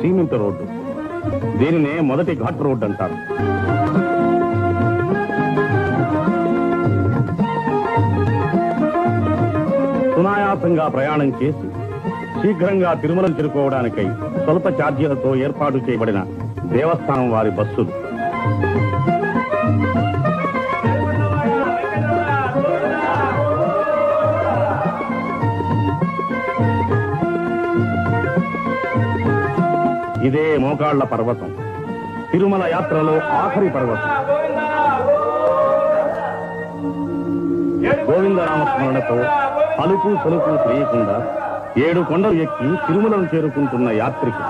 Cement road. దీనినే మొదటి ghat road అంటారు. సునాయాసంగా ప్రయాణం చేసి శీఘ్రంగా తిరుమలను చేరుకోవడానికై స్వల్ప ఛార్జీలతో ఏర్పాటు చేయబడిన దేవస్థానం వారి బస్సులు. ఇదే మోకాళ్ల పర్వతం, తిరుమల యాత్రలో ఆఖరి పర్వతం. గోవిందనామస్మరణతో అలుపు సలుపు తెలియకుండా 7 కొండలు ఎక్కి తిరుమలను చేరుకుంటున్న యాత్రికి